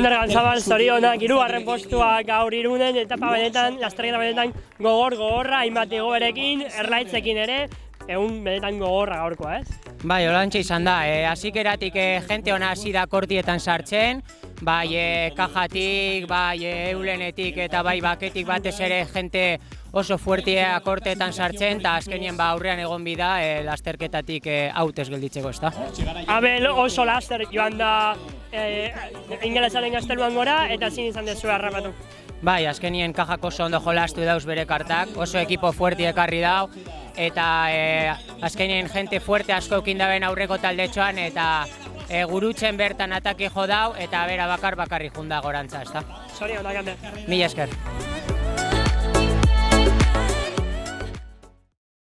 Ander Galtzabal, zorionak, 3. postua gaur Irunen, etapa benetan, lasterketa benetan gogorra, hainbat egoerekin, erlaitzekin ere, egun benetan gogorra gaurkoa, ez? Bai, holantxe izan da, hasieratik jente ona hasi da kortietan sartzen, bai kajatik, bai eulenetik eta bai baketik batez ere jente oso fuertea korteetan sartzen, eta azkenien aurrean egon bida lasterketatik hautez gelditzeko, ezta? Abel oso laster joan da ingelesaren gazteluan gora, eta zin izan dezu harrapatu. Bai, azkenien kajak oso ondo jolastu dauz bere kartak, oso ekipo fuerte ekarri dau, eta azkenien jente fuerte asko eukin daben aurreko taldetxoan, eta gurutzen bertan ataki jo dau, eta bera bakarri junda gorantza, ezta? Zorionak, Ander. Mila esker.